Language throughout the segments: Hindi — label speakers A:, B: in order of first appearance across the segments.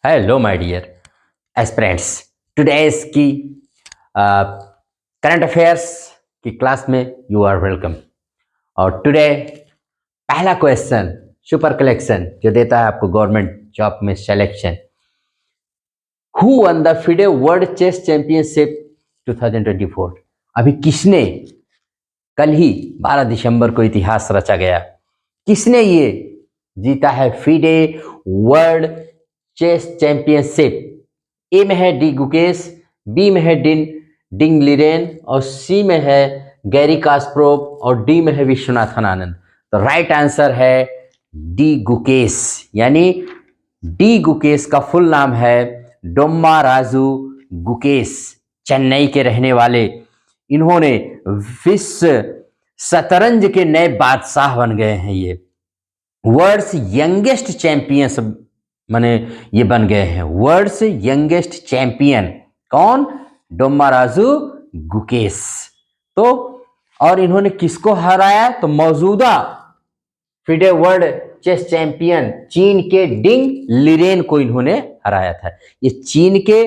A: Hello my dear aspirants. Today's की करंट अफेयर्स की क्लास में यू आर वेलकम। और टुडे पहला क्वेश्चन सुपर कलेक्शन जो देता है आपको गवर्नमेंट जॉब में selection. Who won the FIDE world chess championship 2024? अभी किसने, कल ही 12 दिसंबर को इतिहास रचा गया, किसने ये जीता है फिडे वर्ल्ड चेस चैंपियनशिप? ए में है डी गुकेश, बी में है डिंग लिरेन और सी में है गैरी कास्प्रोव और डी में है विश्वनाथन आनंद। तो राइट आंसर है डी गुकेश, यानी डी गुकेश का फुल नाम है डोम्मा राजू गुकेश, चेन्नई के रहने वाले। इन्होंने विश्व शतरंज के नए बादशाह बन गए हैं। ये वर्ल्ड्स यंगेस्ट चैंपियंस माने ये बन गए हैं वर्ल्ड्स यंगेस्ट चैंपियन। कौन? डोम्मा राजू गुकेश। तो और इन्होंने किसको हराया? तो मौजूदा फिडे वर्ल्ड चेस चैंपियन चीन के डिंग लिरेन को इन्होंने हराया था। ये चीन के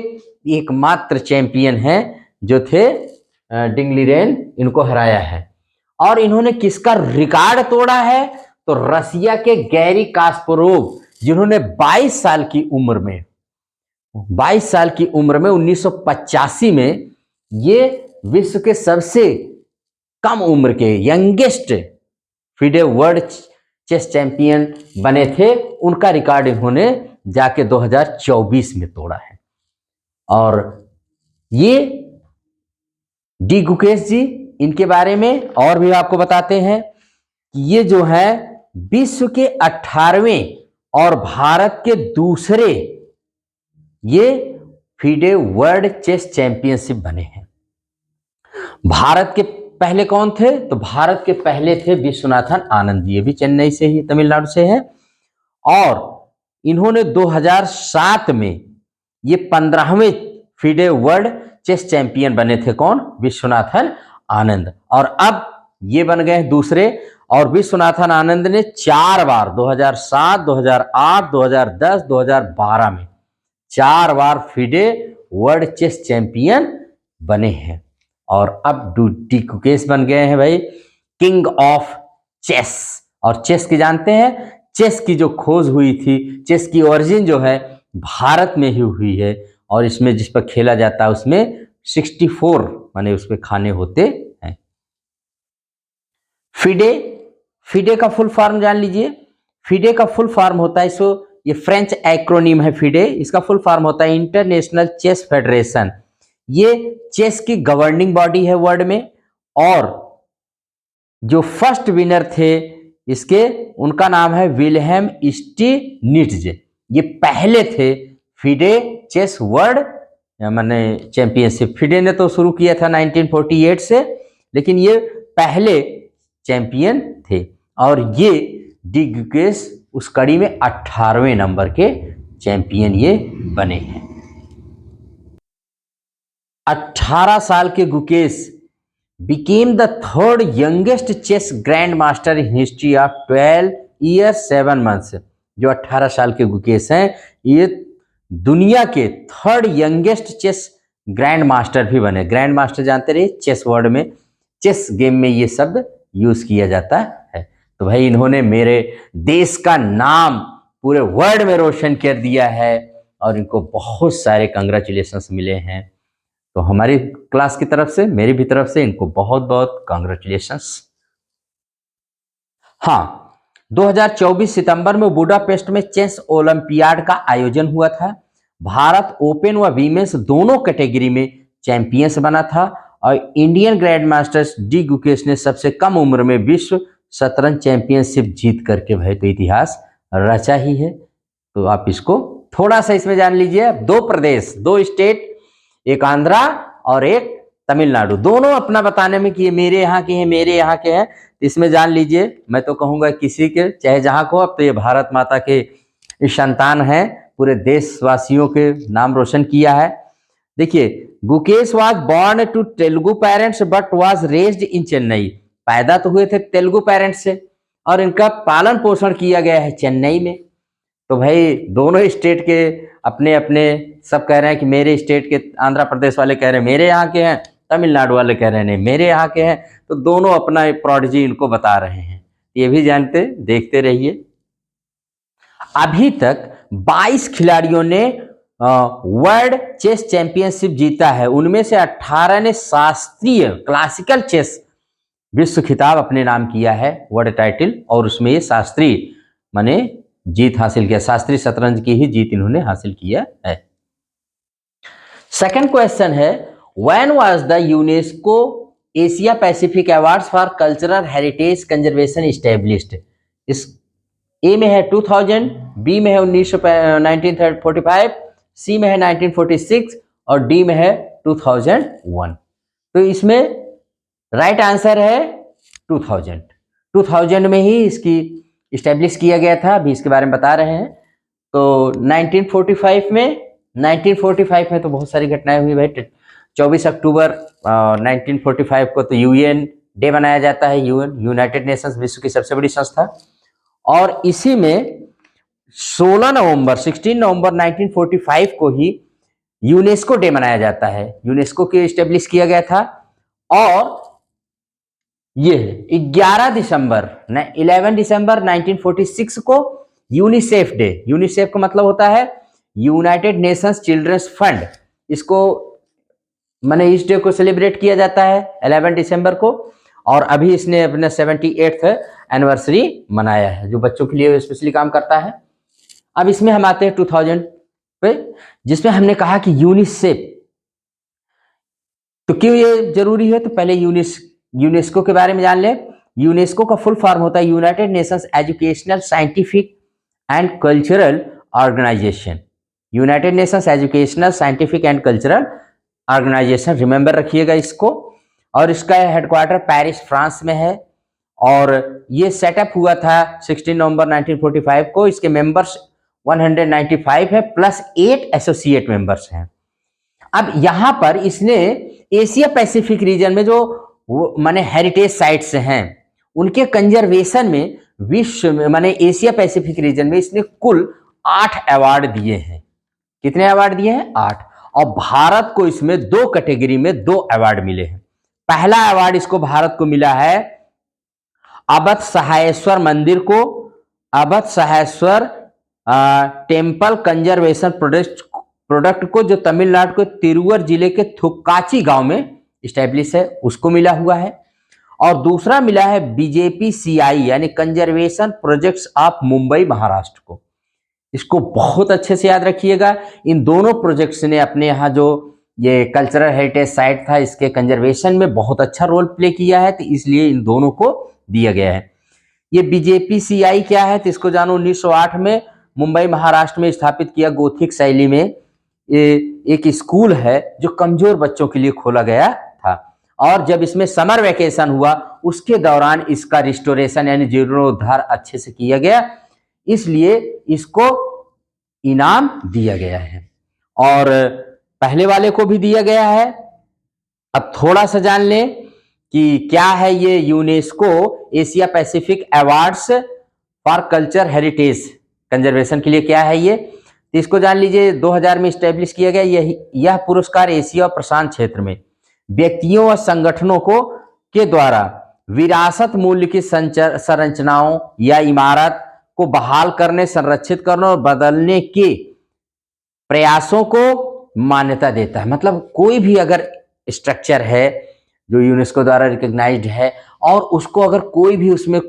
A: एकमात्र चैंपियन हैं जो थे डिंग लिरेन, इनको हराया है। और इन्होंने किसका रिकॉर्ड तोड़ा है? तो रसिया के गैरी कास्परोव, जिन्होंने 22 साल की उम्र में 1985 में ये विश्व के सबसे कम उम्र के youngest FIDE world chess champion बने थे। उनका रिकॉर्ड इन्होंने जाके 2024 में तोड़ा है। और ये डी गुकेश जी, इनके बारे में और भी आपको बताते हैं कि ये जो है विश्व के 18वें और भारत के दूसरे ये फिडे वर्ल्ड चेस चैंपियनशिप बने हैं। भारत के पहले कौन थे? तो भारत के पहले थे विश्वनाथन आनंद, ये भी चेन्नई से ही, तमिलनाडु से है। और इन्होंने 2007 में ये 15वें फिडे वर्ल्ड चेस चैंपियन बने थे। कौन? विश्वनाथन आनंद। और अब ये बन गए दूसरे। और विश्वनाथन आनंद ने 4 बार 2007, 2008, 2010, 2012 में 4 बार फिडे वर्ल्ड चेस चैंपियन बने हैं। और अब डी गुकेश बन गए हैं भाई किंग ऑफ चेस। और चेस की जानते हैं, चेस की जो खोज हुई थी, चेस की ओरिजिन जो है भारत में ही हुई है। और इसमें जिस पर खेला जाता है उसमें 64 माने उसमें खाने होते हैं। फिडे का फुल फॉर्म जान लीजिए। फिडे का फुल फॉर्म होता है, इसको ये फ्रेंच एक्रोनिम है फिडे, इसका फुल फॉर्म होता है इंटरनेशनल चेस फेडरेशन। ये चेस की गवर्निंग बॉडी है वर्ल्ड में। और जो फर्स्ट विनर थे इसके, उनका नाम है विल्हेम स्टिनिट्ज। ये पहले थे फिडे चेस वर्ल्ड माने चैंपियनशिप। फिडे ने तो शुरू किया था 1948 से, लेकिन ये पहले चैंपियन थे। और ये डी गुकेश उस कड़ी में 18वें नंबर के चैंपियन ये बने हैं। 18 साल के Gukesh became the third youngest chess grandmaster in history of 12 years 7 months। जो 18 साल के गुकेश हैं, ये दुनिया के third youngest chess grand master भी बने। ग्रैंड मास्टर जानते रहिए, चेस वर्ड में, चेस गेम में ये शब्द यूज किया जाता है। तो भाई इन्होंने मेरे देश का नाम पूरे वर्ल्ड में रोशन कर दिया है और इनको बहुत सारे कंग्रेचुलेशंस मिले हैं। तो हमारी क्लास की तरफ से, मेरी भी तरफ से इनको बहुत बहुत कांग्रेचुलेशंस। हाँ, 2024 सितंबर में बुडापेस्ट में चेस ओलंपियाड का आयोजन हुआ था। भारत ओपन व वीमेंस दोनों कैटेगरी में चैंपियंस बना था। और Indian grand masters D Gukesh ने सबसे कम उम्र में विश्व शतरंज चैंपियनशिप जीत करके भाई तो इतिहास रचा ही है। तो आप इसको थोड़ा सा इसमें जान लीजिए। 2 प्रदेश, 2 स्टेट, एक आंध्रा और एक तमिलनाडु, दोनों अपना बताने में कि ये मेरे यहाँ के हैं, मेरे यहाँ के हैं। इसमें जान लीजिए, मैं तो कहूँगा किसी के चाहे जहाँ को, अब तो ये भारत माता के संतान हैं, पूरे देशवासियों के नाम रोशन किया है। देखिए, Gukesh was born to Telugu parents but was raised in Chennai. पैदा तो हुए थे तेलुगु पेरेंट्स से और इनका पालन पोषण किया गया है चेन्नई में। तो भाई दोनों स्टेट के अपने अपने सब कह रहे हैं कि मेरे स्टेट के, आंध्र प्रदेश वाले कह रहे हैं मेरे यहाँ के हैं, तमिलनाडु वाले कह रहे हैं नहीं मेरे यहाँ के हैं, तो दोनों अपना प्रोडिजी इनको बता रहे हैं। ये भी जानते देखते रहिए। अभी तक 22 खिलाड़ियों ने वर्ल्ड चेस चैंपियनशिप जीता है, उनमें से 18 ने शास्त्रीय क्लासिकल चेस विश्व खिताब अपने नाम किया है, वर्ल्ड टाइटल, और उसमें ये शास्त्रीय माने जीत हासिल किया, शास्त्रीय शतरंज की ही जीत इन्होंने हासिल किया है। सेकंड क्वेश्चन है, when was the UNESCO Asia Pacific awards for cultural heritage conservation established? इस ए में है 2000, बी में है 1945, सी में है 1946 और डी में है 2001। तो इसमें राइट आंसर है 2000। 2000 में ही इसकी इस्टेब्लिश किया गया था, अभी इसके बारे में बता रहे हैं। तो 1945 में तो बहुत सारी घटनाएं हुई भाई। 24 अक्टूबर 1945 को तो यूएन डे मनाया जाता है, यूनाइटेड नेशंस विश्व की सबसे बड़ी संस्था। और इसी में 16 नवंबर 1945 को ही यूनेस्को डे मनाया जाता है, यूनेस्को के इस्टेब्लिश किया गया था। और ये 11 दिसंबर 1946 को यूनिसेफ डे, यूनिसेफ का मतलब होता है यूनाइटेड नेशंस चिल्ड्रंस फंड, इसको माने इस डे को सेलिब्रेट किया जाता है 11 दिसंबर को। और अभी इसने अपना 78th एनिवर्सरी मनाया है, जो बच्चों के लिए स्पेशली काम करता है। अब इसमें हम आते हैं 2000 पे, जिसमें हमने कहा कि यूनिसेफ, तो क्यों ये जरूरी है? तो पहले यूनेस्को के बारे में जान ले। यूनेस्को का फुल फॉर्म होता है United Nations Educational Scientific and Cultural Organization. United Nations Educational Scientific and Cultural Organization, remember रखिएगा इसको। और इसका हेडक्वार्टर पेरिस फ्रांस में है। और ये सेटअप हुआ था 16 नवंबर 1945 को। इसके मेंबर्स 195 है प्लस 8 एसोसिएट मेंबर्स हैं। अब यहां पर इसने एशिया पैसिफिक रीजन में जो माने हेरिटेज साइट्स हैं उनके कंजर्वेशन में विश्व में माने एशिया पैसिफिक रीजन में इसने कुल 8 अवार्ड दिए हैं। कितने अवार्ड दिए हैं? 8। और भारत को इसमें 2 कैटेगरी में 2 अवार्ड मिले हैं। पहला अवार्ड इसको भारत को मिला है अवध सहायेश्वर मंदिर को, अवध सहायेश्वर टेम्पल कंजर्वेशन प्रोडक्ट को, जो तमिलनाडु के तिरुवर जिले के थुक्काची गांव में स्टैब्लिश है, उसको मिला हुआ है। और दूसरा मिला है BJPCI यानी conservation projects of Mumbai Maharashtra को। इसको बहुत अच्छे से याद रखिएगा। इन दोनों प्रोजेक्ट्स ने अपने यहाँ जो ये कल्चरल हेरिटेज साइट था इसके कंजर्वेशन में बहुत अच्छा रोल प्ले किया है, तो इसलिए इन दोनों को दिया गया है। ये BJPCI क्या है तो इसको जानो। 1908 में मुंबई महाराष्ट्र में स्थापित किया गोथिक शैली में ये एक स्कूल है जो कमजोर बच्चों के लिए खोला गया था। और जब इसमें समर वेकेशन हुआ उसके दौरान इसका रिस्टोरेशन यानी जीर्णोद्धार अच्छे से किया गया, इसलिए इसको इनाम दिया गया है। और पहले वाले को भी दिया गया है। अब थोड़ा सा जान लें कि क्या है ये UNESCO Asia Pacific awards for culture heritage conservation के लिए क्या है ये, तो इसको जान लीजिए। 2000 में स्टैब्लिश किया गया। यह पुरस्कार एशिया और प्रशांत क्षेत्र में व्यक्तियों और संगठनों को के द्वारा विरासत मूल्य की संरचनाओं या इमारत को बहाल करने, संरक्षित करने और बदलने के प्रयासों को मान्यता देता है। मतलब कोई भी अगर स्ट्रक्चर है जो यूनेस्को द्वारा रिकॉग्नाइज्ड है और उसको अगर कोई भी उसमें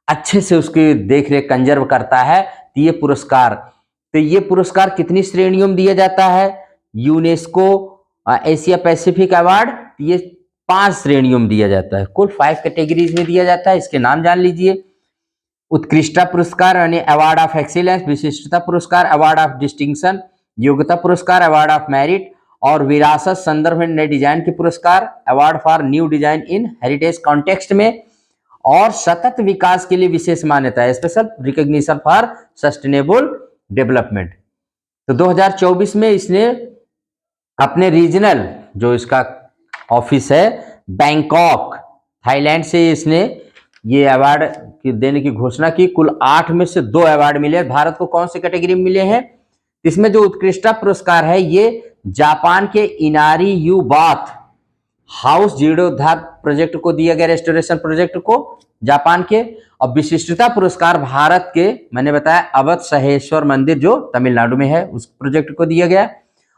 A: अच्छे से उसकी देखरेख कंजर्व करता है तो ये पुरस्कार कितनी श्रेणियों में दिया जाता है? यूनेस्को एशिया पैसिफिक अवार्ड ये 5 श्रेणियों में दिया जाता है। कुल 5 कैटेगरीज में दिया जाता है। इसके नाम जान लीजिए। उत्कृष्टता पुरस्कार यानी अवार्ड ऑफ एक्सीलेंस, विशिष्टता पुरस्कार अवार्ड ऑफ डिस्टिंक्शन, योग्यता पुरस्कार अवार्ड ऑफ मेरिट और विरासत संदर्भ में नए डिजाइन के पुरस्कार award for new design in heritage context में, और सतत विकास के लिए विशेष मान्यता है, special recognition for sustainable development. तो 2024 में इसने अपने रीजनल जो इसका ऑफिस है बैंकॉक थाईलैंड से इसने ये अवार्ड देने की घोषणा की। कुल 8 में से 2 अवार्ड मिले। भारत को कौन सी कैटेगरी में मिले हैं? इसमें जो उत्कृष्टता पुरस्कार है ये जापान के इनारी यू बाथ हाउस जीर्णोद्धार प्रोजेक्ट को दिया गया, रेस्टोरेशन प्रोजेक्ट को जापान के। और विशिष्टता पुरस्कार भारत के, मैंने बताया, अवध सहेश्वर मंदिर जो तमिलनाडु में है उस प्रोजेक्ट को दिया गया।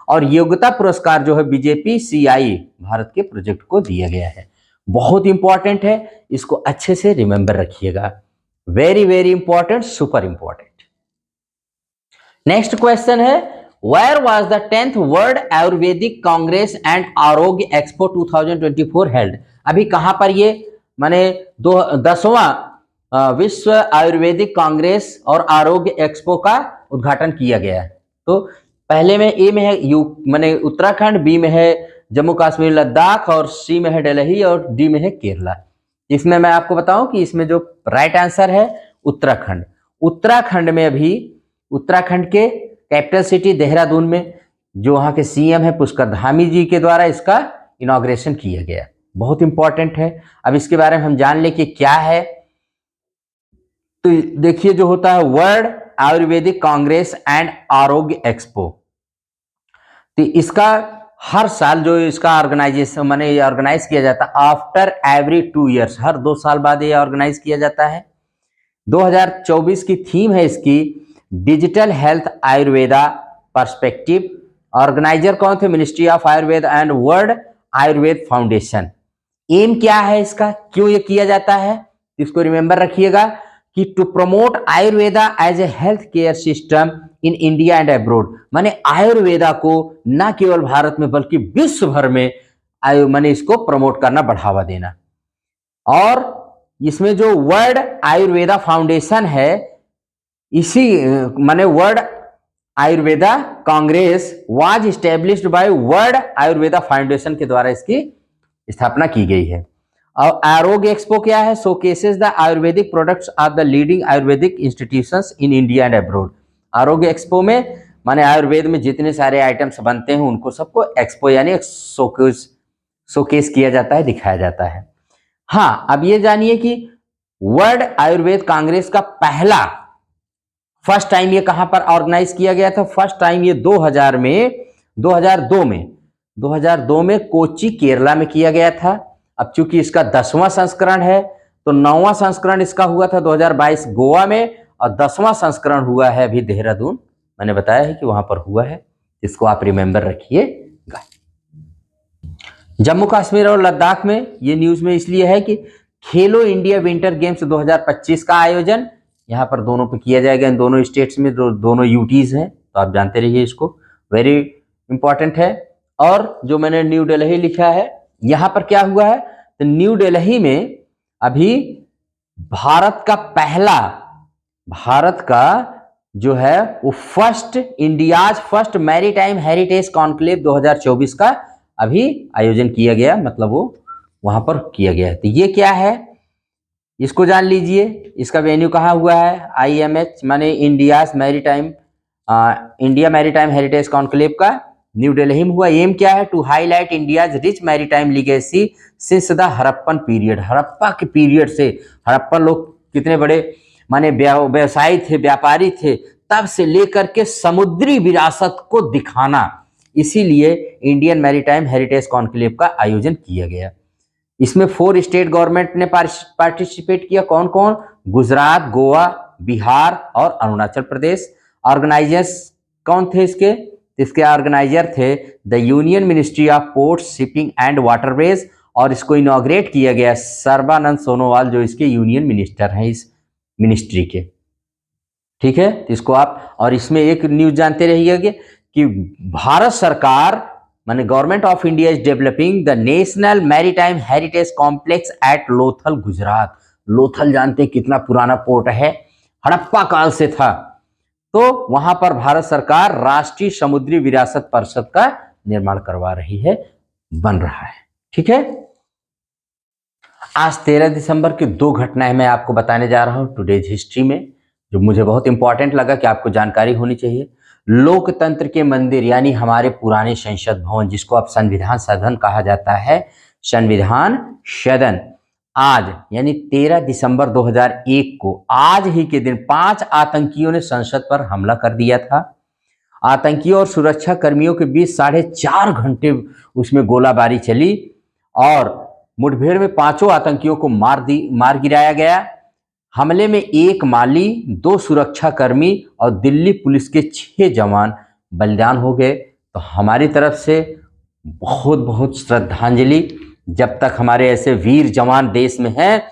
A: और योग्यता पुरस्कार जो है बीजेपी सीआई भारत के प्रोजेक्ट को दिया गया है। बहुत इंपॉर्टेंट है, इसको अच्छे से रिमेंबर रखिएगा। Very very important, super important. Next question है, where was the 10th world Ayurvedic congress and Arogya expo 2024 held? अभी कहां पर ये माने 10वां विश्व आयुर्वेदिक कांग्रेस और आरोग्य एक्सपो का उद्घाटन किया गया है। तो पहले में ए में है यू माने उत्तराखंड, बी में है जम्मू कश्मीर लद्दाख, और सी में है दिल्ली, और डी में है केरला। इसमें मैं आपको बताऊं कि इसमें जो राइट आंसर है उत्तराखंड। उत्तराखंड में अभी उत्तराखंड के कैपिटल सिटी देहरादून में जो वहां के सीएम है पुष्कर धामी जी के द्वारा इसका इनॉग्रेशन किया गया। बहुत इंपॉर्टेंट है। अब इसके बारे में हम जान ले कि क्या है। तो देखिए, जो होता है world Ayurvedic congress and Arogya expo, तो इसका हर साल जो इसका ऑर्गेनाइजेशन माने ये ऑर्गेनाइज किया जाता है आफ्टर एवरी 2 ईयर्स, हर 2 साल बाद ये ऑर्गेनाइज किया जाता है। 2024 की थीम है इसकी digital health Ayurveda perspective. Organizer कौन थे? Ministry of Ayurveda and World Ayurveda Foundation. Aim क्या है इसका, क्यों ये किया जाता है? इसको रिमेंबर रखिएगा कि to promote Ayurveda as a health care system in India and abroad. माने आयुर्वेदा को न केवल भारत में बल्कि विश्व भर में माने इसको प्रमोट करना, बढ़ावा देना। और इसमें जो वर्ल्ड आयुर्वेदा फाउंडेशन है, इसी माने world Ayurveda Congress was established bye world Ayurveda foundation के द्वारा इसकी स्थापना की गई है। और आरोग्य एक्सपो क्या है? Showcases the Ayurvedic products of the leading Ayurvedic institutions in India and abroad. आरोग्य एक्सपो में माने आयुर्वेद में जितने सारे आइटम्स बनते हैं उनको सबको एक्सपो यानी शोकेस किया जाता है, दिखाया जाता है। हाँ, अब ये जानिए कि वर्ल्ड आयुर्वेद कांग्रेस का पहला फर्स्ट टाइम ये कहां पर ऑर्गेनाइज किया गया था? फर्स्ट टाइम ये 2002 में कोच्चि केरला में किया गया था। अब चूंकि इसका 10वां संस्करण है तो 9वां संस्करण इसका हुआ था 2022 गोवा में, और 10वां संस्करण हुआ है अभी देहरादून। मैंने बताया है कि वहां पर हुआ है, इसको आप रिमेंबर रखिएगा। जम्मू कश्मीर और लद्दाख में ये न्यूज में इसलिए है कि खेलो इंडिया विंटर गेम्स 2025 का आयोजन यहाँ पर दोनों पे किया जाएगा। इन दोनों स्टेट्स में दोनों यूटीज हैं, तो आप जानते रहिए इसको, वेरी इंपॉर्टेंट है। और जो मैंने न्यू दिल्ली लिखा है, यहाँ पर क्या हुआ है? तो न्यू दिल्ली में अभी भारत का जो है वो India's first maritime heritage conclave 2024 का अभी आयोजन किया गया, मतलब वो वहां पर किया गया है। तो ये क्या है इसको जान लीजिए। इसका वेन्यू कहाँ हुआ है? IMH माने इंडिया मैरीटाइम हेरिटेज कॉन्क्लेव का न्यू दिल्ली में हुआ। एम क्या है? To highlight India's rich maritime legacy since the Harappan period. Harappa के पीरियड से, हड़प्पन लोग कितने बड़े माने व्यवसायी थे, व्यापारी थे, तब से लेकर के समुद्री विरासत को दिखाना, इसीलिए इंडियन मैरीटाइम हेरिटेज कॉन्क्लेव का आयोजन किया गया। इसमें 4 स्टेट गवर्नमेंट ने पार्टिसिपेट किया। कौन कौन? गुजरात, गोवा, बिहार और अरुणाचल प्रदेश। ऑर्गेनाइजर्स कौन थे इसके? इसके ऑर्गेनाइजर थे the union ministry of ports, shipping and waterways, और इसको इनॉग्रेट किया गया सर्बानंद सोनोवाल जो इसके यूनियन मिनिस्टर हैं इस मिनिस्ट्री के। ठीक है, इसको आप, और इसमें एक न्यूज जानते रहिएगा कि भारत सरकार माने government of India is developing the national maritime heritage complex at Lothal, Gujarat. Lothal जानते हैं कितना पुराना पोर्ट है, हड़प्पा काल से था। तो वहां पर भारत सरकार राष्ट्रीय समुद्री विरासत परिषद का निर्माण करवा रही है, बन रहा है। ठीक है, आज 13 दिसंबर की 2 घटनाएं मैं आपको बताने जा रहा हूं टुडेज हिस्ट्री में, जो मुझे बहुत इंपॉर्टेंट लगा कि आपको जानकारी होनी चाहिए। लोकतंत्र के मंदिर यानी हमारे पुराने संसद भवन, जिसको अब संविधान सदन कहा जाता है, संविधान सदन आज यानी 13 दिसंबर 2001 को आज ही के दिन 5 आतंकियों ने संसद पर हमला कर दिया था। आतंकियों और सुरक्षा कर्मियों के बीच 4.5 घंटे उसमें गोलाबारी चली और मुठभेड़ में 5 आतंकियों को मार गिराया गया। हमले में 1 माली, 2 सुरक्षाकर्मी और दिल्ली पुलिस के 6 जवान बलिदान हो गए। तो हमारी तरफ से बहुत बहुत श्रद्धांजलि। जब तक हमारे ऐसे वीर जवान देश में हैं,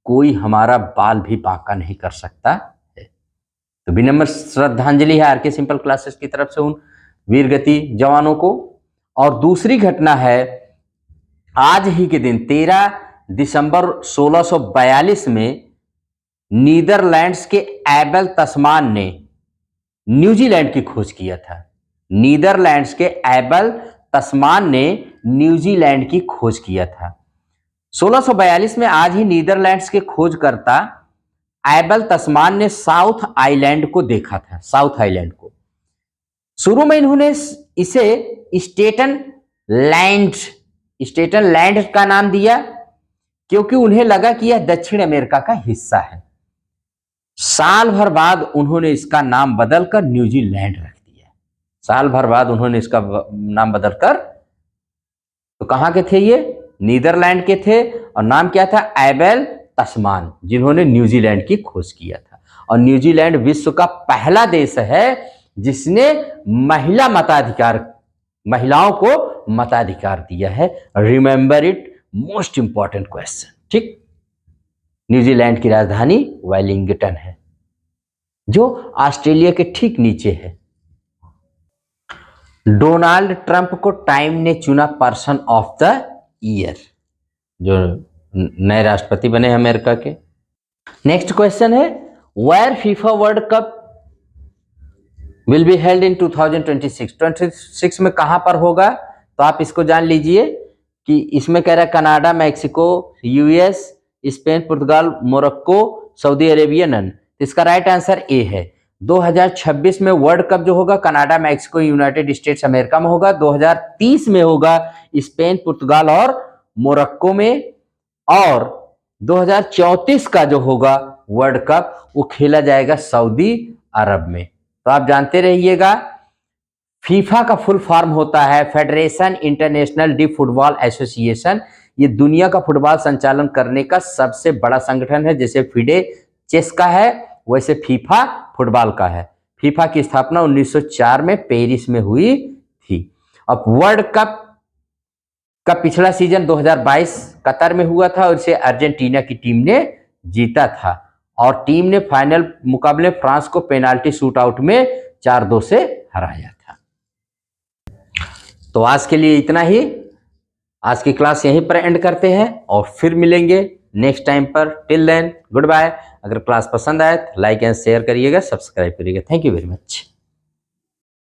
A: कोई हमारा बाल भी बांका नहीं कर सकता है। तो विनम्र श्रद्धांजलि है आरके सिंपल क्लासेस की तरफ से उन वीरगति जवानों को। और दूसरी घटना है आज ही के दिन 13 दिसंबर 1642 में नीदरलैंड्स के एबल तस्मान ने न्यूजीलैंड की खोज किया था। नीदरलैंड्स के एबल तस्मान ने न्यूजीलैंड की खोज किया था। 1642 में आज ही नीदरलैंड्स के खोजकर्ता एबल तस्मान ने साउथ आइलैंड को देखा था। साउथ आइलैंड को शुरू में इन्होंने इसे स्टेटन लैंड का नाम दिया, क्योंकि उन्हें लगा कि यह दक्षिण अमेरिका का हिस्सा है। साल भर बाद उन्होंने इसका नाम बदलकर न्यूजीलैंड रख दिया। साल भर बाद उन्होंने इसका नाम बदलकर, तो कहां के थे ये? नीदरलैंड के थे और नाम क्या था? एबल तस्मान, जिन्होंने न्यूजीलैंड की खोज किया था। और न्यूजीलैंड विश्व का पहला देश है जिसने महिलाओं को मताधिकार दिया है। Remember it, most important question. ठीक, न्यूजीलैंड की राजधानी वेलिंगटन है, जो ऑस्ट्रेलिया के ठीक नीचे है। डोनाल्ड ट्रंप को टाइम ने चुना पर्सन ऑफ द ईयर, जो नए राष्ट्रपति बने हैं अमेरिका के। नेक्स्ट क्वेश्चन है, where FIFA world cup will be held in 2026 में कहां पर होगा? तो आप इसको जान लीजिए कि इसमें कह रहा है कनाडा, मैक्सिको, यूएस, स्पेन, पुर्तगाल, मोरक्को, सऊदी अरेबिया, नन। इसका राइट आंसर ए है। 2026 में वर्ल्ड कप जो होगा Canada, Mexico, United states America में होगा। 2030 में होगा स्पेन, पुर्तगाल और मोरक्को में। और 2034 का जो होगा वर्ल्ड कप वो खेला जाएगा सऊदी अरब में। तो आप जानते रहिएगा, फीफा का फुल फॉर्म होता है federation international D football association. ये दुनिया का फुटबॉल संचालन करने का सबसे बड़ा संगठन है। जैसे फिडे चेस का है, वैसे फीफा फुटबॉल का है। फीफा की स्थापना 1904 में पेरिस में हुई थी। अब वर्ल्ड कप का पिछला सीजन 2022 कतर में हुआ था और इसे अर्जेंटीना की टीम ने जीता था। और टीम ने फाइनल मुकाबले फ्रांस को पेनाल्टी शूटआउट में 4-2 से हराया था। तो आज के लिए इतना ही। आज की क्लास यहीं पर एंड करते हैं और फिर मिलेंगे नेक्स्ट टाइम पर। Till then good bye. अगर क्लास पसंद आए तो लाइक एंड शेयर करिएगा, सब्सक्राइब करिएगा। Thank you very much.